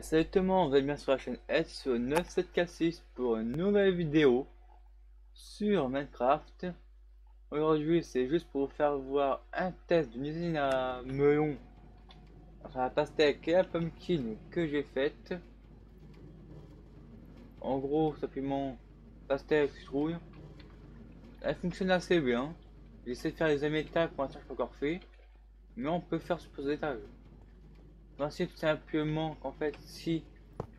Salut tout le monde, vous êtes bien sur la chaîne S97K6 pour une nouvelle vidéo sur Minecraft. Aujourd'hui, c'est juste pour vous faire voir un test d'une usine à melon, enfin la pastèque et la pumpkin que j'ai faite. En gros, simplement pastèque, citrouille. Elle fonctionne assez bien. J'essaie de faire les étages, pour l'instant je pas encore fait, mais on peut faire sur les étages. Le principe c'est simplement qu'en fait, si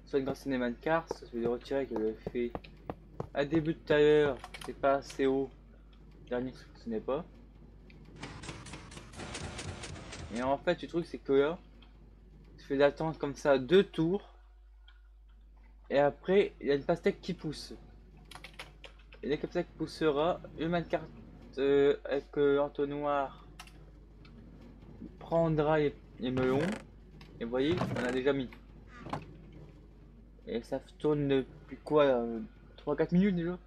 sur une grâce des Minecraft, ça se fait retirer que j'avais fait à début de tout à l'heure, c'est pas assez haut. Dernier truc, ce n'est pas. Et en fait, le truc, c'est que là, tu fais d'attendre comme ça 2 tours. Et après, il y a une pastèque qui pousse. Et dès que la pastèque poussera, le minecart avec l'entonnoir prendra les melons. Et vous voyez, on a déjà mis. Et ça tourne depuis quoi 3-4 minutes déjà.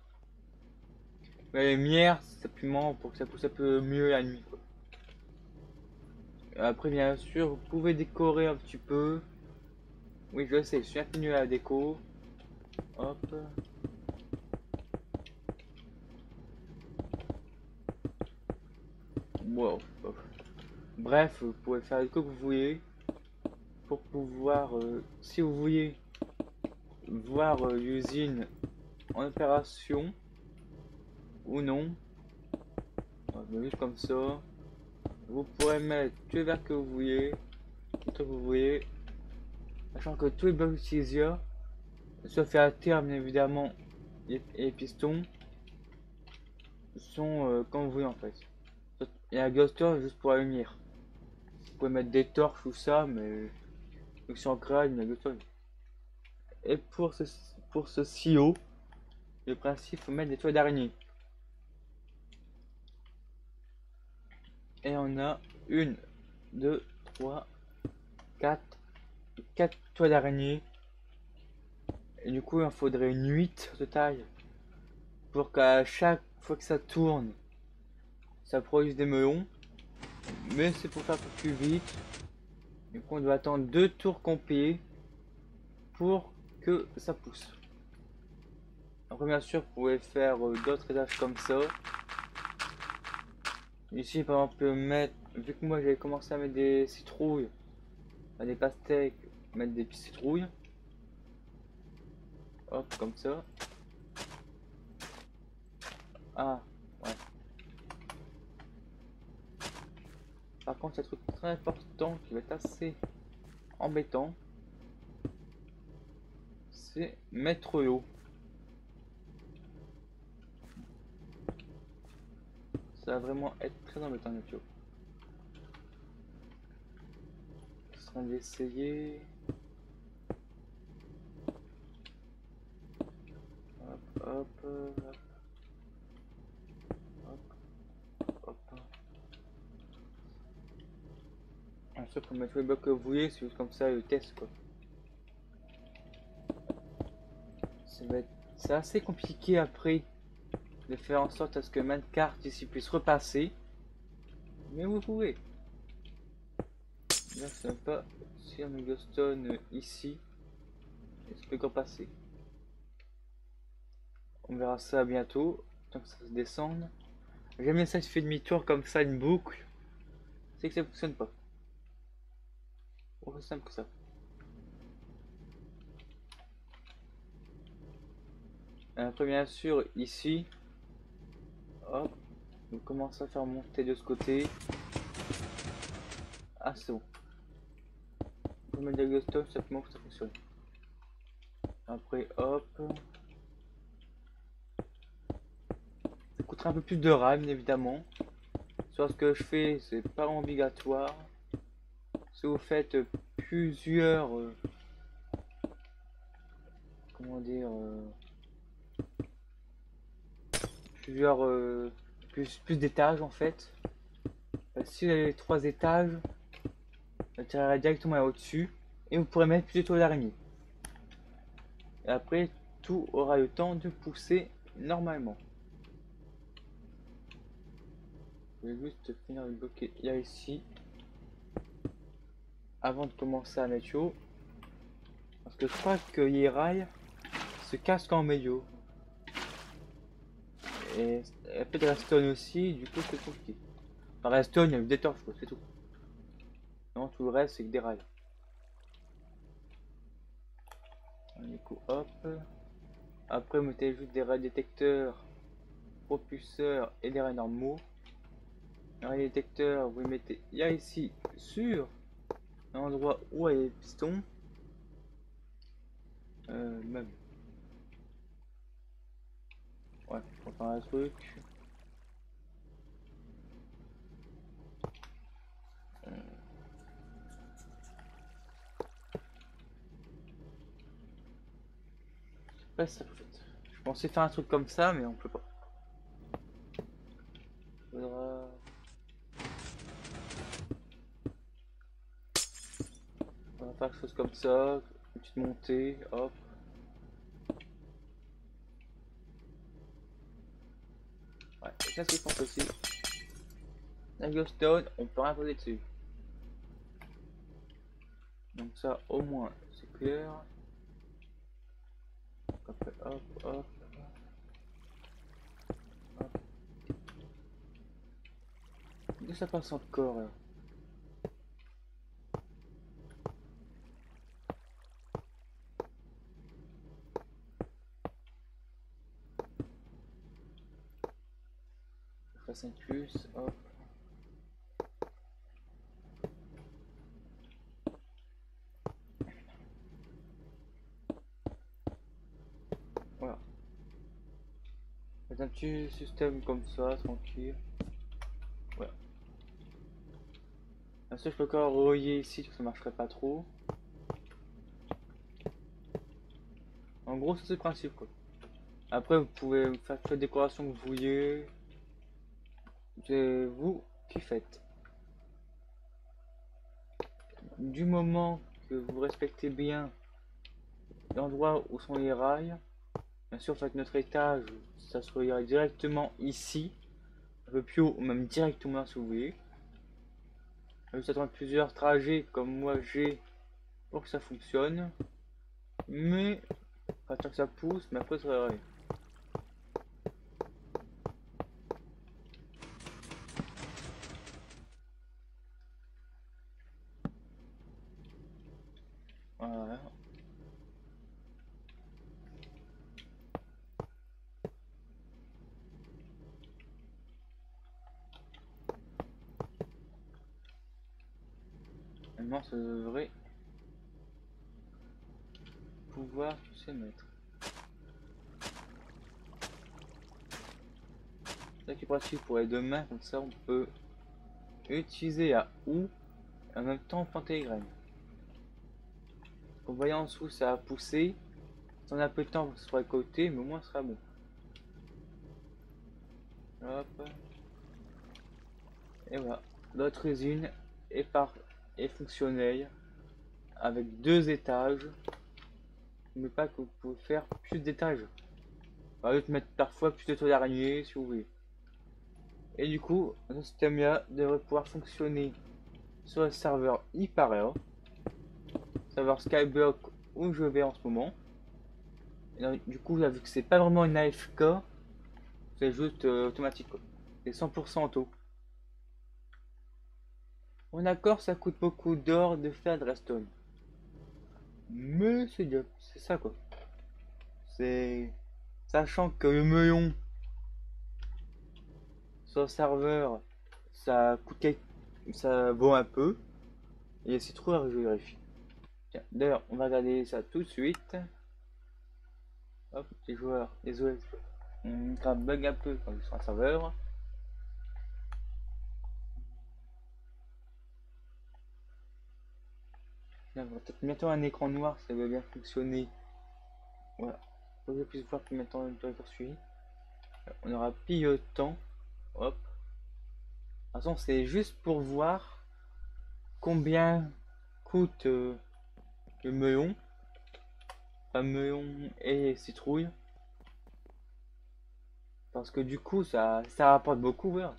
Mais les lumières, c'est simplement pour que ça pousse un peu mieux la nuit, quoi. Après, bien sûr, vous pouvez décorer un petit peu. Oui, je sais, je suis infini à la déco. Hop. Wow. Bref, vous pouvez faire le que vous voulez pour pouvoir, si vous voulez voir l'usine en opération ou non, juste comme ça, vous pourrez mettre tous les verres que vous voulez, tout ce que vous voulez, sachant que tous les blocs utilisés, sauf à terme évidemment, les pistons, sont comme vous voulez en fait. Il y a un ghosteur juste pour la lumière. Vous pouvez mettre des torches ou ça, mais vu que c'est en créa, il y a un ghosteur. Et pour ce CEO, le principe, faut mettre des toiles d'araignée. Et on a une, deux, trois, quatre toiles d'araignée. Et du coup, il en faudrait une 8 de taille pour qu'à chaque fois que ça tourne, ça produise des melons. Mais c'est pour faire un peu plus vite. Du coup, on doit attendre 2 tours complets pour que ça pousse. Après, bien sûr, vous pouvez faire d'autres étages comme ça. Ici, par exemple, mettre, vu que moi j'avais commencé à mettre des citrouilles, des pastèques, mettre des citrouilles. Hop, comme ça. Ah, ouais. Par contre, il y a un truc très important qui va être assez embêtant. C'est mettre l'eau. Ça va vraiment être très embêtant, YouTube. Je suis en train d'essayer. Hop, hop, hop, hop, hop. Bien sûr, pour mettre tous les blocs que vous voulez, c'est juste comme ça le test, quoi. C'est assez compliqué après de faire en sorte à ce que Minecraft ici puisse repasser. Mais vous pouvez. Là, je sais pas si un Megastone ici, est-ce peut passer. On verra ça bientôt, tant que ça se descende. J'aime bien ça, je fais demi-tour comme ça, une boucle. C'est que ça fonctionne pas. Aussi simple que ça. Après, bien sûr, ici, hop, on commence à faire monter de ce côté. Ah, c'est bon. On peut mettre des glowstone, simplement que ça fonctionne. Après, hop. Ça coûtera un peu plus de RAM, évidemment. Soit ce que je fais, c'est pas obligatoire. Si vous faites plusieurs, comment dire, plusieurs, plus d'étages en fait. Si vous avez les 3 étages, vous tirerez directement au-dessus et vous pourrez mettre plus de toiles d'araignée. Et après, tout aura le temps de pousser normalement. Je vais juste finir de bloquer là ici avant de commencer à mettre chaud. Parce que je crois que les rails se cassent en milieu. Et un peu de redstone aussi, du coup c'est compliqué. Enfin, redstone, il y a des torches, quoi, c'est tout. Non, tout le reste, c'est que des rails. Du coup, hop. Après, vous mettez juste des rails détecteurs, propulseurs et des rails normaux. Les rails détecteurs, vous les mettez là ici sur l'endroit où il y a les pistons. Même. Ouais, faut faire un truc. Ouais, ça fait. Je pensais faire un truc comme ça, mais on peut pas. Faudra... On va faire quelque chose comme ça, une petite montée, hop. Ouais, c'est ça ce qu'il faut aussi. La glowstone, on peut rien poser dessus. Donc ça, au moins, c'est clair. Après, hop, hop, hop. D'où ça passe encore là? Je fais 5 plus, hop. Voilà. Faites un petit système comme ça, tranquille. Voilà. Bien sûr, je peux encore relier ici, parce que ça marcherait pas trop. En gros, c'est le principe quoi. Après, vous pouvez faire toute la décoration que vous vouliez. C'est vous qui faites. Du moment que vous respectez bien l'endroit où sont les rails, bien sûr, faites notre étage, ça se reliera directement ici, un peu plus haut, ou même directement si vous voulez. Juste attendre plusieurs trajets comme moi j'ai pour que ça fonctionne. Mais, pas tant que ça pousse, mais après ça va aller. Voilà. Maintenant, ça devrait pouvoir se mettre. Ça qui est pratique pour les deux mains, comme ça on peut utiliser la houe et en même temps planter les graines. Vous voyez en dessous, ça a poussé. Si on a peu de temps, ce sera côté, mais au moins ce sera bon. Hop. Et voilà. Notre usine est fonctionnelle avec 2 étages. Mais pas que vous pouvez faire plus d'étages. Par exemple, mettre parfois plus de toits d'araignée si vous voulez. Et du coup, ce système-là devrait pouvoir fonctionner sur le serveur Hyparea, serveur Skyblock où je vais en ce moment. Et donc, du coup, là, vu que c'est pas vraiment une AFK, c'est juste automatique quoi. C'est 100% auto. Bon d'accord, ça coûte beaucoup d'or de faire de la stone. Mais c'est bien, c'est ça quoi. C'est... Sachant que le melon sur le serveur, ça coûte ça vaut un peu. Et c'est trop rare que je vérifie. Tiens, d'ailleurs, on va regarder ça tout de suite. Hop, les joueurs, désolé, ça bug un peu quand ils sont sur un serveur. Là, on va peut-être bientôt un écran noir, ça va bien fonctionner. Voilà. Pour que je puisse voir combien de temps il poursuit. On aura pile le temps. Hop. De toute façon, c'est juste pour voir combien coûte le melon. Enfin, melon et citrouille. Parce que du coup, ça rapporte beaucoup, voilà.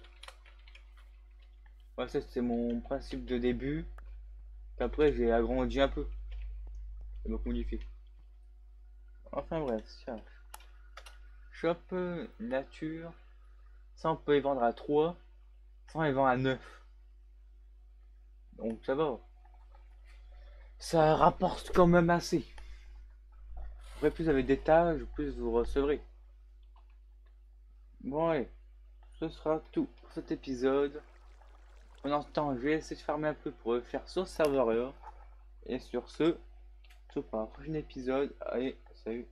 Ouais, ça, c'est mon principe de début. Qu'après, j'ai agrandi un peu. donc modifié. Enfin bref, ça. Shop nature. Ça on peut les vendre à 3. Ça on les vend à 9. Donc ça va. Ça rapporte quand même assez. Après plus avec des tâches, plus vous recevrez. Bon allez, ce sera tout pour cet épisode. Pendant ce temps, je vais essayer de farmer un peu pour le faire sur le serveur. Et sur ce, pour un prochain épisode. Allez, salut.